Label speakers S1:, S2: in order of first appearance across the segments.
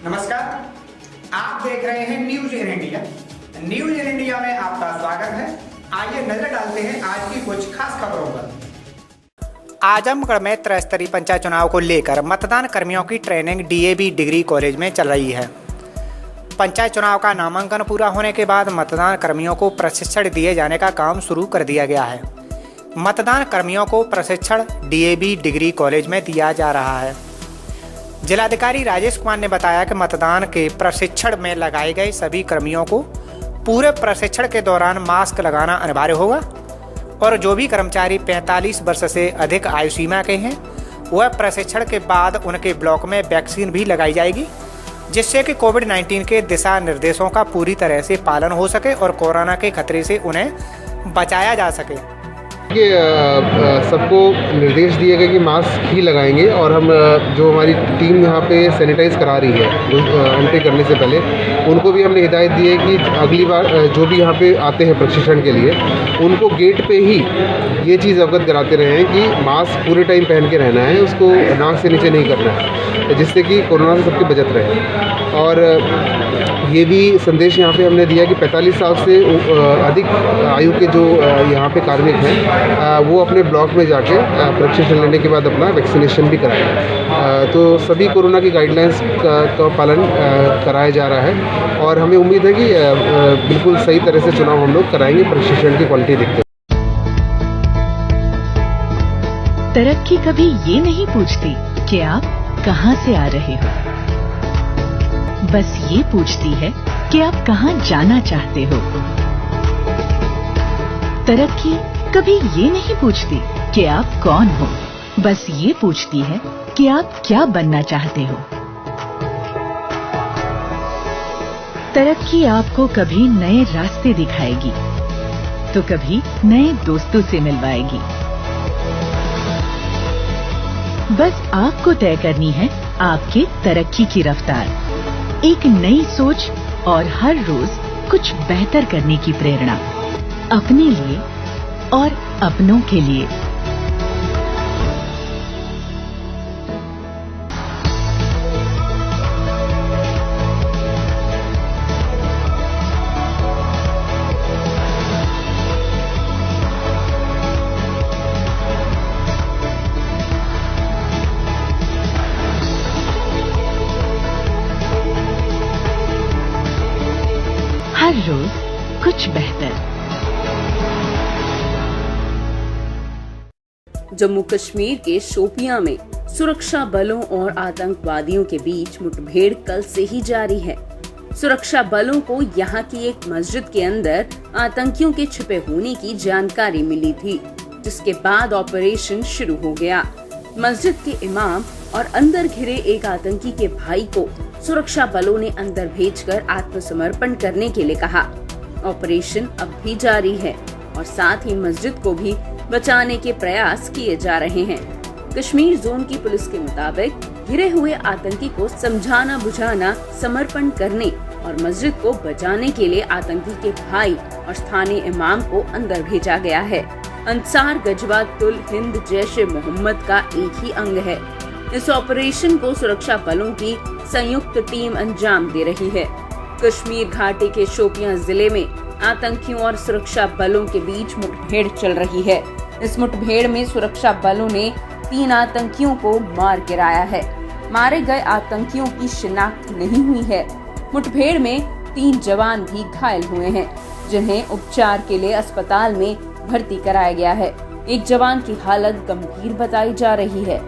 S1: नमस्कार, आप देख रहे हैं news in India. News in India में आपका स्वागत है। आइए नजर डालते हैं आज की कुछ खास खबरों पर। आजमगढ़ में त्रिस्तरीय पंचायत चुनाव को लेकर मतदान कर्मियों की ट्रेनिंग डीएवी डिग्री कॉलेज में चल रही है। पंचायत चुनाव का नामांकन पूरा होने के बाद मतदान कर्मियों को प्रशिक्षण दिए जाने का काम शुरू कर दिया गया है। मतदान कर्मियों को प्रशिक्षण डीएवी डिग्री कॉलेज में दिया जा रहा है। जिलाधिकारी राजेश कुमार ने बताया कि मतदान के प्रशिक्षण में लगाए गए सभी कर्मियों को पूरे प्रशिक्षण के दौरान मास्क लगाना अनिवार्य होगा और जो भी कर्मचारी 45 वर्ष से अधिक आयु सीमा के हैं वह प्रशिक्षण के बाद उनके ब्लॉक में वैक्सीन भी लगाई जाएगी, जिससे कि कोविड-19 के दिशा निर्देशों का पूरी तरह से पालन हो सके और कोरोना के खतरे से उन्हें बचाया जा सके।
S2: सबको निर्देश दिए गए कि मास्क ही लगाएंगे और हम जो हमारी टीम यहाँ पे सैनिटाइज़ करा रही है एंट्री करने से पहले, उनको भी हमने हिदायत दी है कि अगली बार जो भी यहाँ पे आते हैं प्रशिक्षण के लिए उनको गेट पे ही ये चीज़ अवगत कराते रहें कि मास्क पूरे टाइम पहन के रहना है, उसको नाक से नीचे नहीं करना है, जिससे कि कोरोना से सबकी बचत रहे। और ये भी संदेश यहाँ पे हमने दिया कि 45 साल से अधिक आयु के जो यहाँ पे कार्मिक हैं वो अपने ब्लॉक में जाके प्रशिक्षण लेने के बाद अपना वैक्सीनेशन भी कराएं। तो सभी कोरोना की गाइडलाइंस का पालन कराया जा रहा है और हमें उम्मीद है कि बिल्कुल सही तरह से चुनाव हम लोग कराएंगे। प्रशिक्षण की क्वालिटी देखते हैं।
S3: तरक्की कभी ये नहीं पूछती कि आप कहां से आ रहे हो, बस ये पूछती है कि आप कहां जाना चाहते हो। तरक्की कभी ये नहीं पूछती कि आप कौन हो, बस ये पूछती है कि आप क्या बनना चाहते हो। तरक्की आपको कभी नए रास्ते दिखाएगी तो कभी नए दोस्तों से मिलवाएगी। बस आपको तय करनी है आपके तरक्की की रफ्तार, एक नई सोच और हर रोज कुछ बेहतर करने की प्रेरणा, अपने लिए और अपनों के लिए। हर रोज कुछ बेहतर।
S4: जम्मू कश्मीर के शोपियां में सुरक्षा बलों और आतंकवादियों के बीच मुठभेड़ कल से ही जारी है। सुरक्षा बलों को यहां की एक मस्जिद के अंदर आतंकियों के छिपे होने की जानकारी मिली थी, जिसके बाद ऑपरेशन शुरू हो गया। मस्जिद के इमाम और अंदर घिरे एक आतंकी के भाई को सुरक्षा बलों ने अंदर भेजकर आत्मसमर्पण करने के लिए कहा। ऑपरेशन अब भी जारी है और साथ ही मस्जिद को भी बचाने के प्रयास किए जा रहे हैं। कश्मीर जोन की पुलिस के मुताबिक घिरे हुए आतंकी को समझाना बुझाना, समर्पण करने और मस्जिद को बचाने के लिए आतंकी के भाई और स्थानीय इमाम को अंदर भेजा गया है। अंसार गजवात उल हिंद जैश-ए मोहम्मद का एक ही अंग है। इस ऑपरेशन को सुरक्षा बलों की संयुक्त टीम अंजाम दे रही है। कश्मीर घाटी के शोपियां जिले में आतंकियों और सुरक्षा बलों के बीच मुठभेड़ चल रही है। इस मुठभेड़ में सुरक्षा बलों ने 3 आतंकियों को मार गिराया है। मारे गए आतंकियों की शिनाख्त नहीं हुई है। मुठभेड़ में 3 जवान भी घायल हुए हैं, जिन्हें उपचार के लिए अस्पताल में भर्ती कराया गया है। एक जवान की हालत गंभीर बताई जा रही है।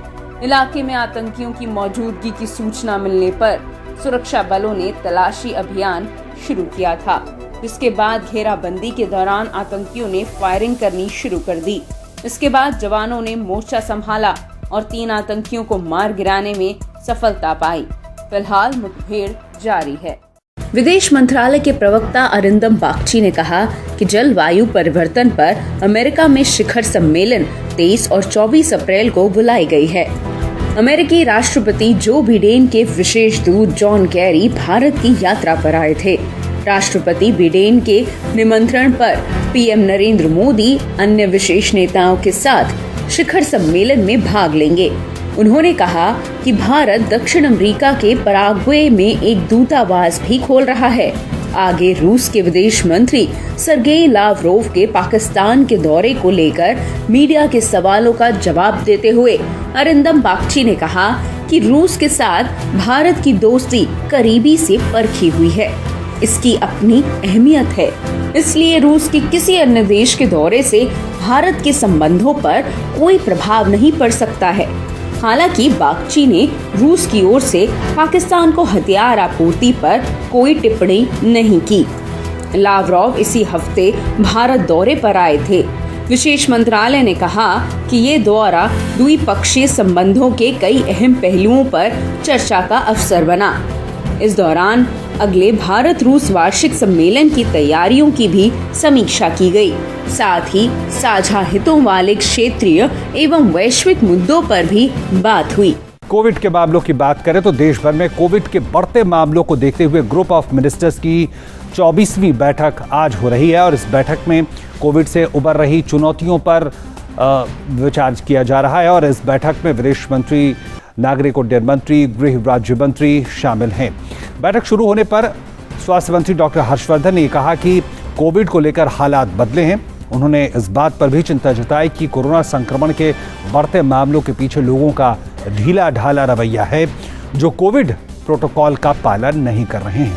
S4: इलाके में आतंकियों की मौजूदगी की सूचना मिलने पर सुरक्षा बलों ने तलाशी अभियान शुरू किया था, जिसके बाद घेराबंदी के दौरान आतंकियों ने फायरिंग करनी शुरू कर दी। इसके बाद जवानों ने मोर्चा संभाला और 3 आतंकियों को मार गिराने में सफलता पाई। फिलहाल मुठभेड़ जारी है। विदेश मंत्रालय के प्रवक्ता अरिंदम बागची ने कहा कि जलवायु परिवर्तन पर अमेरिका में शिखर सम्मेलन 23 और 24 अप्रैल को बुलाई गई है। अमेरिकी राष्ट्रपति जो बिडेन के विशेष दूत जॉन कैरी भारत की यात्रा पर आए थे। राष्ट्रपति बिडेन के निमंत्रण पर पीएम नरेंद्र मोदी अन्य विशेष नेताओं के साथ शिखर सम्मेलन में भाग लेंगे। उन्होंने कहा कि भारत दक्षिण अमेरिका के पराग्वे में एक दूतावास भी खोल रहा है। आगे रूस के विदेश मंत्री सर्गेई लावरोव के पाकिस्तान के दौरे को लेकर मीडिया के सवालों का जवाब देते हुए अरिंदम बागची ने कहा कि रूस के साथ भारत की दोस्ती करीबी से परखी हुई है। इसकी अपनी अहमियत है, इसलिए रूस के किसी अन्य देश के दौरे से भारत के संबंधों पर कोई प्रभाव नहीं पड़ सकता है। हालांकि बागची ने रूस की ओर से पाकिस्तान को हथियार आपूर्ति पर कोई टिप्पणी नहीं की। लावरोव इसी हफ्ते भारत दौरे पर आए थे। विदेश मंत्रालय ने कहा कि ये दौरा द्विपक्षीय संबंधों के कई अहम पहलुओं पर चर्चा का अवसर बना। इस दौरान अगले भारत रूस वार्षिक सम्मेलन की तैयारियों की भी समीक्षा की गई। साथ ही साझा हितों वाले क्षेत्रीय एवं वैश्विक मुद्दों पर भी बात हुई।
S5: कोविड के मामलों की बात करें तो देश भर में कोविड के बढ़ते मामलों को देखते हुए ग्रुप ऑफ मिनिस्टर्स की 24वीं बैठक आज हो रही है और इस बैठक में कोविड से उबर रही चुनौतियों पर विचार किया जा रहा है और इस बैठक में विदेश मंत्री, नागरिक उड्डयन मंत्री, गृह राज्य मंत्री शामिल हैं। बैठक शुरू होने पर स्वास्थ्य मंत्री डॉक्टर हर्षवर्धन ने कहा कि कोविड को लेकर हालात बदले हैं। उन्होंने इस बात पर भी चिंता जताई कि कोरोना संक्रमण के बढ़ते मामलों के पीछे लोगों का ढीला ढाला रवैया है जो कोविड प्रोटोकॉल का पालन नहीं कर रहे हैं।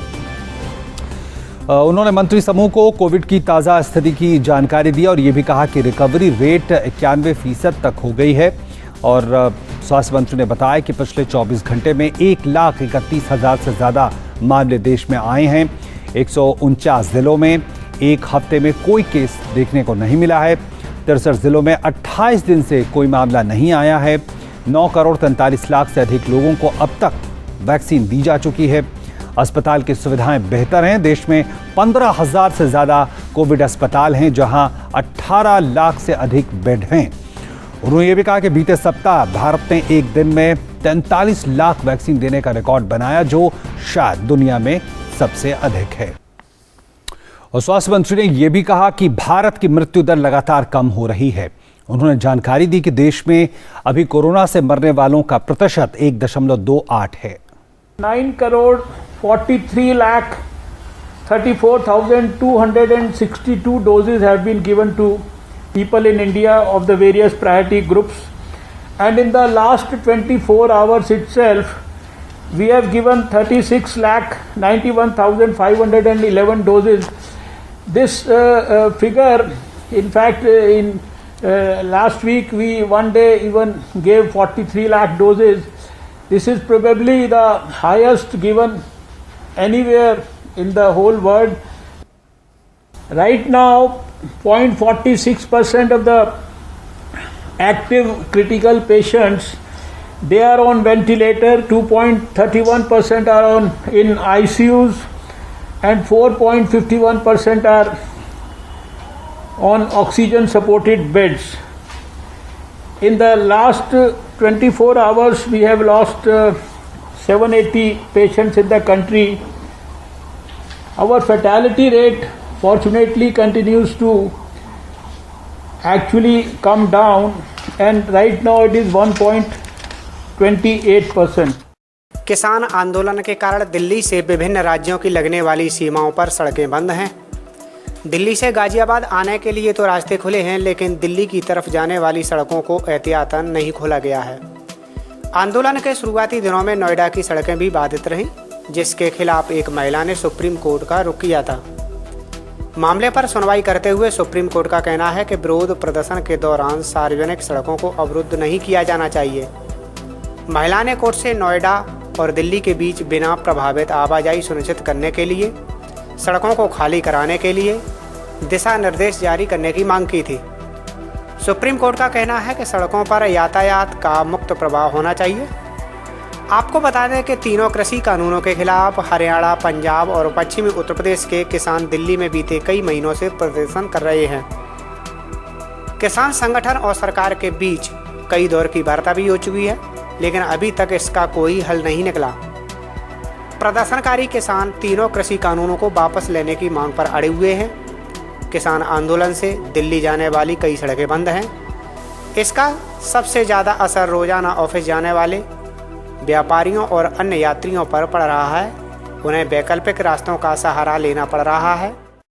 S5: उन्होंने मंत्री समूह को कोविड की ताज़ा स्थिति की जानकारी दी और ये भी कहा कि रिकवरी रेट 91% तक हो गई है और स्वास्थ्य मंत्री ने बताया कि पिछले 24 घंटे में 1,31,000 से ज़्यादा मामले देश में आए हैं। 149 जिलों में एक हफ्ते में कोई केस देखने को नहीं मिला है। 63 जिलों में 28 दिन से कोई मामला नहीं आया है। 9 करोड़ 43 लाख से अधिक लोगों को अब तक वैक्सीन दी जा चुकी है। अस्पताल की सुविधाएं बेहतर हैं। देश में 15,000 से ज़्यादा कोविड अस्पताल हैं जहां 18 लाख से अधिक बेड हैं। उन्होंने ये भी कहा कि बीते सप्ताह भारत ने एक दिन में 43 लाख वैक्सीन देने का रिकॉर्ड बनाया जो शायद दुनिया में सबसे अधिक है। और स्वास्थ्य मंत्री ने यह भी कहा कि भारत की मृत्यु दर लगातार कम हो रही है। उन्होंने जानकारी दी कि देश में अभी कोरोना से मरने वालों का प्रतिशत 1.28 है।
S6: 9 crore 43 lakh 34,262 doses have been given to people in India of the various priority groups, and in the last 24 hours itself we have given 36 lakh 91,511 doses. This figure, in fact, in last week we one day even gave 43 lakh doses. This is probably the highest given anywhere in the whole world. Right now 0.46% of the active critical patients, they are on ventilator, 2.31% are in ICUs and 4.51% are on oxygen supported beds. In the last 24 hours we have lost 780 patients in the country. Our fatality rate fortunately continues to actually come down, and right now it is 1.28%.
S1: किसान आंदोलन के कारण दिल्ली से विभिन्न राज्यों की लगने वाली सीमाओं पर सड़कें बंद हैं। दिल्ली से गाजियाबाद आने के लिए तो रास्ते खुले हैं, लेकिन दिल्ली की तरफ जाने वाली सड़कों को एहतियातन नहीं खोला गया है। आंदोलन के शुरुआती दिनों में नोएडा की सड़कें भी बाधित रहीं, जिसके खिलाफ एक महिला ने सुप्रीम कोर्ट का रुख किया था। मामले पर सुनवाई करते हुए सुप्रीम कोर्ट का कहना है कि विरोध प्रदर्शन के दौरान सार्वजनिक सड़कों को अवरुद्ध नहीं किया जाना चाहिए। महिला ने कोर्ट से नोएडा और दिल्ली के बीच बिना प्रभावित आवाजाही सुनिश्चित करने के लिए सड़कों को खाली कराने के लिए दिशा निर्देश जारी करने की मांग की थी। सुप्रीम कोर्ट का कहना है कि सड़कों पर यातायात का मुक्त प्रवाह होना चाहिए। आपको बता दें कि तीनों कृषि कानूनों के खिलाफ हरियाणा, पंजाब और पश्चिमी उत्तर प्रदेश के किसान दिल्ली में बीते कई महीनों से प्रदर्शन कर रहे हैं। किसान संगठन और सरकार के बीच कई दौर की वार्ता भी हो चुकी है, लेकिन अभी तक इसका कोई हल नहीं निकला। प्रदर्शनकारी किसान तीनों कृषि कानूनों को वापस लेने की मांग पर अड़े हुए हैं। किसान आंदोलन से दिल्ली जाने वाली कई सड़कें बंद हैं। इसका सबसे ज़्यादा असर रोजाना ऑफिस जाने वाले व्यापारियों और अन्य यात्रियों पर पड़ रहा है। उन्हें वैकल्पिक रास्तों का सहारा लेना पड़ रहा है।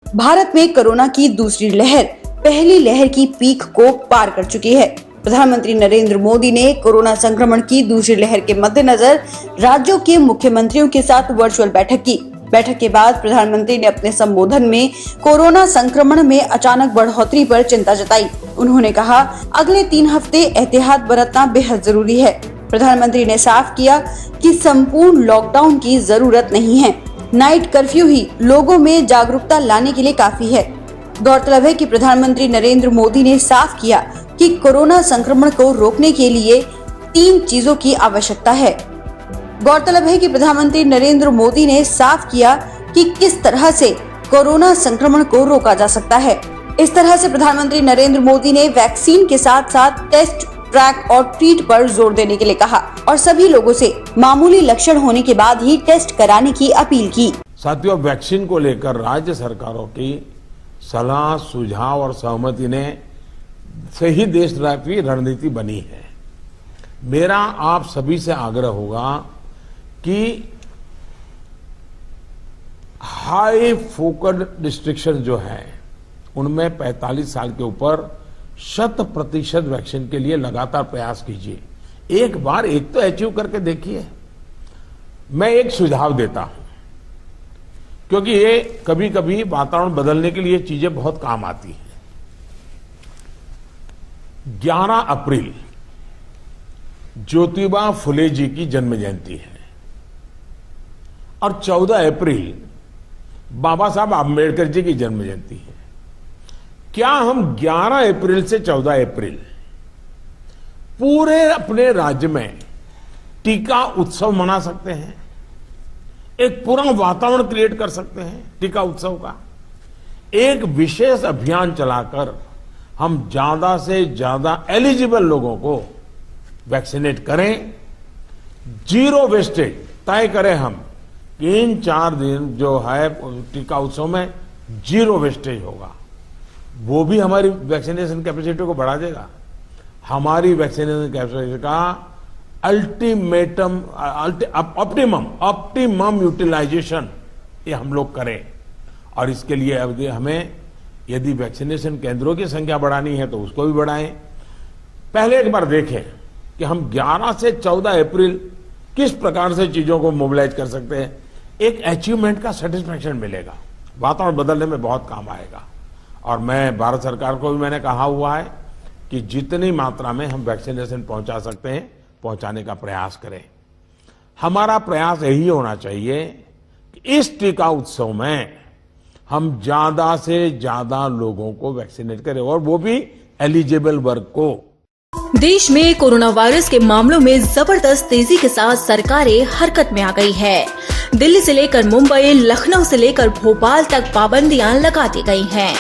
S7: भारत में कोरोना की दूसरी लहर पहली लहर की पीक को पार कर चुकी है। प्रधानमंत्री नरेंद्र मोदी ने कोरोना संक्रमण की दूसरी लहर के मद्देनजर राज्यों के मुख्यमंत्रियों के साथ वर्चुअल बैठक की। बैठक के बाद प्रधानमंत्री ने अपने संबोधन में कोरोना संक्रमण में अचानक बढ़ोतरी पर चिंता जताई। उन्होंने कहा, अगले 3 हफ्ते एहतियात बरतना बेहद जरूरी है। प्रधानमंत्री ने साफ किया कि संपूर्ण लॉकडाउन की जरूरत नहीं है। नाइट कर्फ्यू ही लोगों में जागरूकता लाने के लिए काफी है। गौरतलब है कि प्रधानमंत्री नरेंद्र मोदी ने साफ किया कि कोरोना संक्रमण को रोकने के लिए 3 चीजों की आवश्यकता है। गौरतलब है कि प्रधानमंत्री नरेंद्र मोदी ने साफ किया कि किस तरह से कोरोना संक्रमण को रोका जा सकता है। इस तरह से प्रधानमंत्री नरेंद्र मोदी ने वैक्सीन के साथ साथ टेस्ट, ट्रैक और ट्रीट पर जोर देने के लिए कहा और सभी लोगों से मामूली लक्षण होने के बाद ही टेस्ट कराने की अपील की।
S8: साथियों, वैक्सीन को लेकर राज्य सरकारों की सलाह, सुझाव और सहमति ने से ही देशव्यापी रणनीति बनी है। मेरा आप सभी से आग्रह होगा कि हाई फोकस्ड रिस्ट्रिक्शन जो है उनमें 45 साल के ऊपर 100% वैक्सीन के लिए लगातार प्रयास कीजिए। एक बार एक तो अचीव करके देखिए। मैं एक सुझाव देता हूं, क्योंकि ये कभी कभी वातावरण बदलने के लिए चीजें बहुत काम आती हैं। 11 अप्रैल ज्योतिबा फुले जी की जन्म जयंती है और 14 अप्रैल बाबा साहब आम्बेडकर जी की जन्म जयंती है। क्या हम 11 अप्रैल से 14 अप्रैल पूरे अपने राज्य में टीका उत्सव मना सकते हैं? एक पूरा वातावरण क्रिएट कर सकते हैं टीका उत्सव का। एक विशेष अभियान चलाकर हम ज्यादा से ज्यादा एलिजिबल लोगों को वैक्सीनेट करें। 0 वेस्टेज तय करें हम। 3-4 दिन जो है टीका उत्सव में 0 वेस्टेज होगा। वो भी हमारी वैक्सीनेशन कैपेसिटी को बढ़ा देगा। हमारी वैक्सीनेशन कैपेसिटी का ऑप्टिमम यूटिलाइजेशन ये हम लोग करें। और इसके लिए हमें यदि वैक्सीनेशन केंद्रों की संख्या बढ़ानी है तो उसको भी बढ़ाएं। पहले एक बार देखें कि हम 11 से 14 अप्रैल किस प्रकार से चीजों को मोबिलाइज कर सकते हैं। एक अचीवमेंट का सेटिस्फैक्शन मिलेगा, वातावरण बदलने में बहुत काम आएगा। और मैं भारत सरकार को भी मैंने कहा हुआ है कि जितनी मात्रा में हम वैक्सीनेशन पहुंचा सकते हैं पहुंचाने का प्रयास करें। हमारा प्रयास यही होना चाहिए कि इस टीका उत्सव में हम ज्यादा से ज्यादा लोगों को वैक्सीनेट करें और वो भी एलिजिबल वर्ग को।
S9: देश में कोरोना वायरस के मामलों में जबरदस्त तेजी के साथ सरकारें हरकत में आ गई है। दिल्ली से लेकर मुंबई, लखनऊ से लेकर भोपाल तक पाबंदियां लगा दी गई हैं।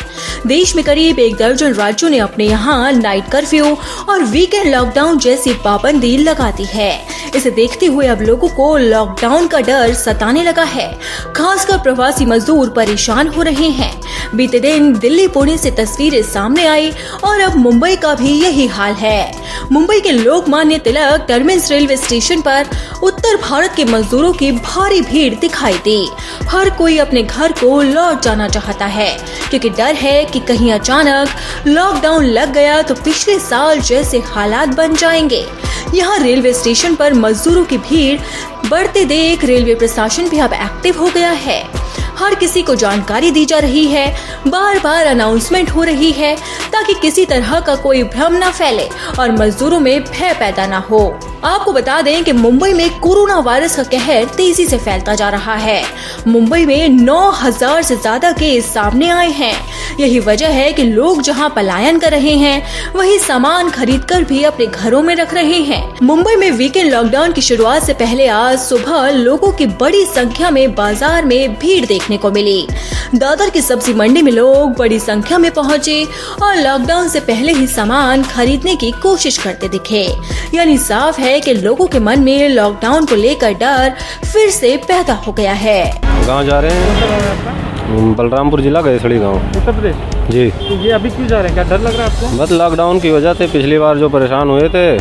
S9: देश में करीब 1 दर्जन राज्यों ने अपने यहाँ नाइट कर्फ्यू और वीकेंड लॉकडाउन जैसी पाबंदी लगा दी है। इसे देखते हुए अब लोगों को लॉकडाउन का डर सताने लगा है। खासकर प्रवासी मजदूर परेशान हो रहे हैं। बीते दिन दिल्ली, पुणे से तस्वीरें सामने आई और अब मुंबई का भी यही हाल है। मुंबई के Lokmanya Tilak terminus railway station पर उत्तर भारत के मजदूरों की भारी भीड़ दिखाई दी। हर कोई अपने घर को लौट जाना चाहता है, क्योंकि डर है कि कहीं अचानक लॉकडाउन लग गया तो पिछले साल जैसे हालात बन जाएंगे। यहाँ रेलवे स्टेशन पर मजदूरों की भीड़ बढ़ते देख रेलवे प्रशासन भी अब एक्टिव हो गया है। हर किसी को जानकारी दी जा रही है, बार बार अनाउंसमेंट हो रही है ताकि किसी तरह का कोई भ्रम न फैले और मजदूरों में भय पैदा न हो। आपको बता दें कि मुंबई में कोरोना वायरस का कहर तेजी से फैलता जा रहा है। मुंबई में 9000 से ज्यादा केस सामने आए हैं। यही वजह है कि लोग जहां पलायन कर रहे हैं वहीं सामान खरीदकर भी अपने घरों में रख रहे हैं। मुंबई में वीकेंड लॉकडाउन की शुरुआत से पहले आज सुबह लोगों की बड़ी संख्या में बाजार में भीड़ देखने को मिली। दादर की सब्जी मंडी में लोग बड़ी संख्या में पहुंचे और लॉकडाउन से पहले ही सामान खरीदने की कोशिश करते दिखे। यानी साफ है कि लोगों के मन में लॉकडाउन को लेकर डर फिर से पैदा हो गया है।
S10: गांव जा रहे हैं, बलरामपुर जिला गएसड़ी गांव, उत्तर प्रदेश। जी।
S6: ये अभी क्यों जा रहे हैं, क्या डर लग रहा है आपको?
S10: बस लॉकडाउन की वजह से पिछली बार जो परेशान हुए थे,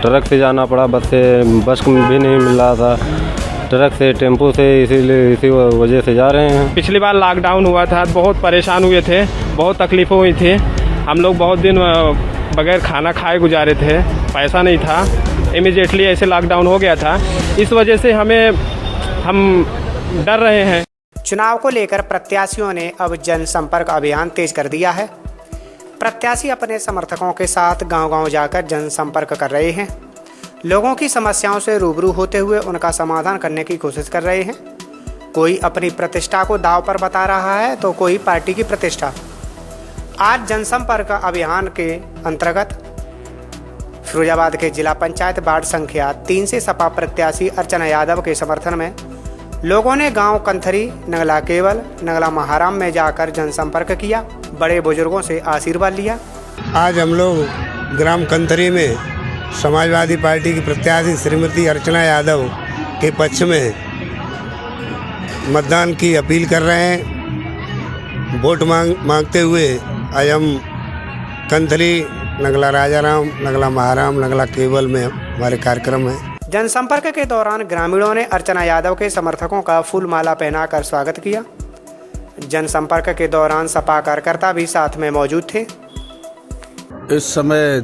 S10: ट्रक से जाना पड़ा, बस भी नहीं मिल रहा था, ट्रक से टेम्पो से, इसीलिए इसी वजह से जा रहे हैं।
S11: पिछली बार लॉकडाउन हुआ था, बहुत परेशान हुए थे, बहुत तकलीफ़ें हुई थी, हम लोग बहुत दिन बगैर खाना खाए गुजारे थे, पैसा नहीं था, इमीडिएटली ऐसे लॉकडाउन हो गया था, इस वजह से हम डर रहे हैं।
S1: चुनाव को लेकर प्रत्याशियों ने अब जनसंपर्क अभियान तेज कर दिया है। प्रत्याशी अपने समर्थकों के साथ गांव-गांव जाकर जनसंपर्क कर रहे हैं। लोगों की समस्याओं से रूबरू होते हुए उनका समाधान करने की कोशिश कर रहे हैं। कोई अपनी प्रतिष्ठा को दांव पर बता रहा है तो कोई पार्टी की प्रतिष्ठा। आज जनसंपर्क अभियान के अंतर्गत फिरोजाबाद के जिला पंचायत वार्ड संख्या 3 से सपा प्रत्याशी अर्चना यादव के समर्थन में लोगों ने गांव कंथरी, नगला केवल, नगला महाराम में जाकर जनसंपर्क किया, बड़े बुजुर्गों से आशीर्वाद लिया।
S12: आज हम लोग ग्राम कंथरी में समाजवादी पार्टी की प्रत्याशी श्रीमती अर्चना यादव के पक्ष में मतदान की अपील कर रहे हैं। वोट मांगते हुए आज हम कंथरी, नगला राजाराम, नगला महाराम, नगला केवल में हमारे कार्यक्रम है।
S1: जनसंपर्क के दौरान ग्रामीणों ने अर्चना यादव के समर्थकों का फूल माला पहनाकर स्वागत किया। जनसंपर्क के दौरान सपा कार्यकर्ता भी साथ में मौजूद थे।
S13: इस समय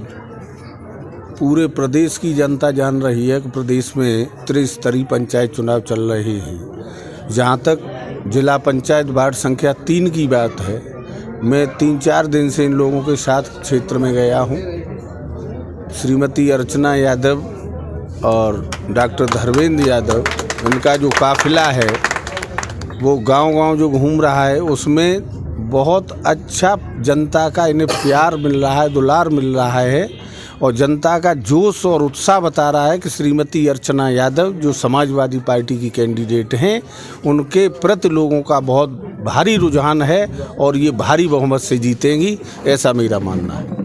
S13: पूरे प्रदेश की जनता जान रही है कि प्रदेश में त्रिस्तरीय पंचायत चुनाव चल रहे हैं। जहाँ तक जिला पंचायत वार्ड संख्या 3 की बात है, मैं 3-4 दिन से इन लोगों के साथ क्षेत्र में गया हूँ। श्रीमती अर्चना यादव और डॉक्टर धर्मेंद्र यादव, इनका जो काफिला है वो गांव-गांव जो घूम रहा है, उसमें बहुत अच्छा जनता का इन्हें प्यार मिल रहा है, दुलार मिल रहा है और जनता का जोश और उत्साह बता रहा है कि श्रीमती अर्चना यादव जो समाजवादी पार्टी की कैंडिडेट हैं, उनके प्रति लोगों का बहुत भारी रुझान है और ये भारी बहुमत से जीतेंगी, ऐसा मेरा मानना है।